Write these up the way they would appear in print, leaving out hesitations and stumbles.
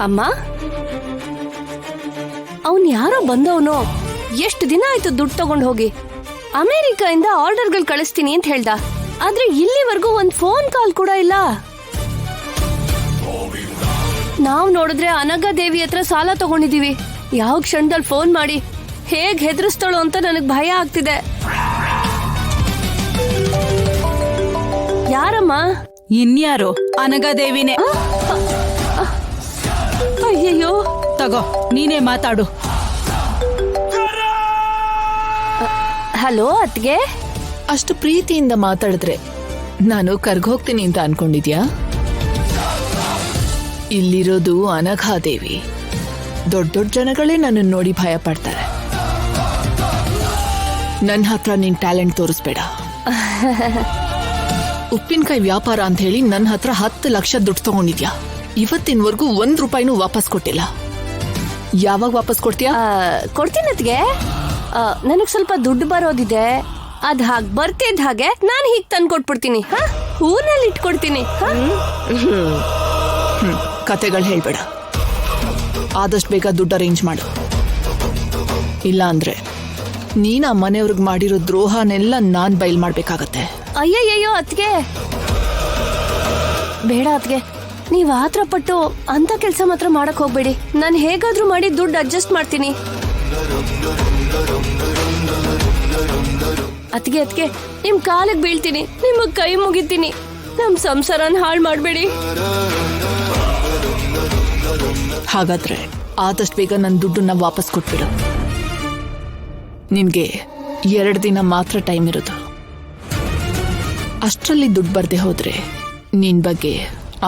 ಅಮ್ಮ, ಅವನ್ ಯಾರೋ ಬಂದವನು. ಎಷ್ಟು ದಿನ ಆಯ್ತು ದುಡ್ಡು ತಗೊಂಡ್ ಹೋಗಿ. ಅಮೆರಿಕಾಯಿಂದ ಆರ್ಡರ್ಗಳು ಕಳಿಸ್ತೀನಿ ಅಂತ ಹೇಳ್ದ. ಆದ್ರೆ ಇಲ್ಲಿವರೆಗೂ ಒಂದ್ ಫೋನ್ ಕಾಲ್ ಕೂಡ ಇಲ್ಲ. ನಾವ್ ನೋಡಿದ್ರೆ ಅನಘಾ ದೇವಿ ಹತ್ರ ಸಾಲ ತಗೊಂಡಿದೀವಿ. ಯಾವ ಕ್ಷಣದಲ್ಲಿ ಫೋನ್ ಮಾಡಿ ಹೇಗ್ ಹೆದರಿಸ್ತಾಳೋ ಅಂತ ನನಗ್ ಭಯ ಆಗ್ತಿದೆ. ಯಾರಮ್ಮ? ಇನ್ಯಾರು? ಅನಘಾ ದೇವಿನೇ. ಅಯ್ಯಯ್ಯೋ, ತಗೋ ನೀನೇ ಮಾತಾಡು. ಹಲೋ ಅತ್ಗೆ. ಅಷ್ಟು ಪ್ರೀತಿಯಿಂದ ಮಾತಾಡಿದ್ರೆ ನಾನು ಕರ್ಗೋಗ್ತೀನಿ ಅಂತ ಅನ್ಕೊಂಡಿದ್ಯಾ? ಇಲ್ಲಿರೋದು ಅನಘಾದೇವಿ. ದೊಡ್ಡ ದೊಡ್ಡ ಜನಗಳೇ ನನ್ನನ್ನು ನೋಡಿ ಭಯ ಪಡ್ತಾರೆ. ನನ್ನ ಹತ್ರ ನಿನ್ ಟ್ಯಾಲೆಂಟ್ ತೋರಿಸ್ಬೇಡ. ಉಪ್ಪಿನಕಾಯಿ ವ್ಯಾಪಾರ ಅಂತ ಹೇಳಿ ನನ್ನ ಹತ್ರ 10 ಲಕ್ಷ ದುಡ್ಡು ತಗೊಂಡಿದ್ಯಾ. ಇವತ್ತಿನವರೆಗೂ 1 ರೂಪಾಯಿನೂ ವಾಪಸ್ ಕೊಟ್ಟಿಲ್ಲ. ಯಾವಾಗ ವಾಪಸ್ ಕೊಡ್ತೀಯಾ? ಕೊಡ್ತೀನಿ ಅತ್ಗೆ. ನನಗ್ ಸ್ವಲ್ಪ ದುಡ್ಡು ಬರೋದಿದೆ. ಅದ್ ಹಾಗೆ ಬರ್ತಿದ್ದ ಹಾಗೆ ನಾನು ಹೀಗ್ ತಂದ್ಕೊಟ್ಬಿಡ್ತೀನಿ. ಊರ್ನಲ್ಲಿ ಇಟ್ಕೊಡ್ತೀನಿ. ಕತೆಗಳು ಹೇಳ್ಬೇಡ. ಆದಷ್ಟು ಬೇಗ ದುಡ್ಡು ಅರೇಂಜ್ ಮಾಡು. ಇಲ್ಲ ಅಂದ್ರೆ ನೀನ್ ಆ ಮನೆಯವ್ರಿಗೆ ಮಾಡಿರೋ ದ್ರೋಹನೆಲ್ಲ ನಾನ್ ಬಯಲ್ ಮಾಡ್ಬೇಕಾಗತ್ತೆ. ಅಯ್ಯಯ್ಯೋ ಅತ್ಗೆ, ಬೇಡ ಅತ್ಗೆ. ನೀವ್ ಆತ್ರ ಪಟ್ಟು ಅಂತ ಕೆಲ್ಸ ಮಾತ್ರ ಮಾಡಕ್ ಹೋಗ್ಬೇಡಿ. ನಾನು ಹೇಗಾದ್ರೂ ಮಾಡಿ ದುಡ್ಡು ಅಡ್ಜಸ್ಟ್ ಮಾಡ್ತೀನಿ. ಅತ್ಗೆ ನಿಮ್ ಕಾಲಿಗೆ ಬೀಳ್ತೀನಿ, ನಿಮಗ್ ಕೈ ಮುಗಿತೀನಿ. ನಮ್ ಸಂಸಾರನ ಹಾಳು ಮಾಡ್ಬೇಡಿ. ಹಾಗಾದ್ರೆ ಆದಷ್ಟು ಬೇಗ ನನ್ನ ದುಡ್ಡನ್ನ ವಾಪಸ್ ಕೊಟ್ಬಿಡು. ನಿನ್ಗೆ 2 ದಿನ ಮಾತ್ರ ಟೈಮ್ ಇರೋದು. ಅಷ್ಟರಲ್ಲಿ ದುಡ್ಡು ಬರ್ದೆ ಹೋದ್ರೆ ನಿನ್ ಬಗ್ಗೆ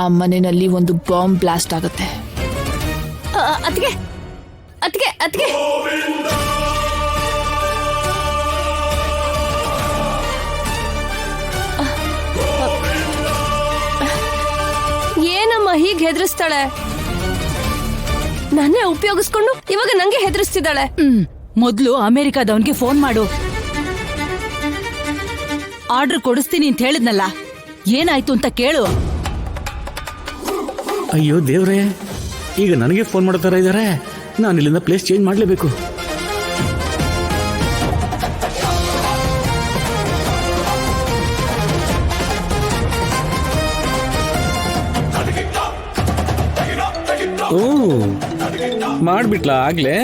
ಆ ಮನೆಯಲ್ಲಿ ಒಂದು ಬಾಂಬ್ ಬ್ಲಾಸ್ಟ್ ಆಗುತ್ತೆ. ಅತ್ಗೆ ಅತ್ಗೆ ಅತ್ಗೆ ಏನಮ್ಮ ಹೀಗೆ ಹೆದರಿಸ್ತಾಳೆ? ನನ್ನೇ ಉಪಯೋಗಿಸ್ಕೊಂಡು ಇವಾಗ ನಂಗೆ ಹೆದರಿಸ್ತಿದ್ದಾಳೆ. ಮೊದ್ಲು ಅಮೆರಿಕಾದವನ್ಗೆ ಫೋನ್ ಮಾಡು. ಆರ್ಡರ್ ಕೊಡಿಸ್ತೀನಿ ಅಂತ ಹೇಳಿದ್ನಲ್ಲ, ಏನಾಯ್ತು ಅಂತ ಕೇಳು. ಅಯ್ಯೋ ದೇವ್ರೆ, ಈಗ ನನಗೆ ಫೋನ್ ಮಾಡ್ತಾರ ಇದ್ದಾರೆ. ನಾನು ಇಲ್ಲಿಂದ ಪ್ಲೇಸ್ ಚೇಂಜ್ ಮಾಡಲೇಬೇಕು. ಓ, ಮಾಡ್ಬಿಟ್ಲಾ ಆಗ್ಲೇ?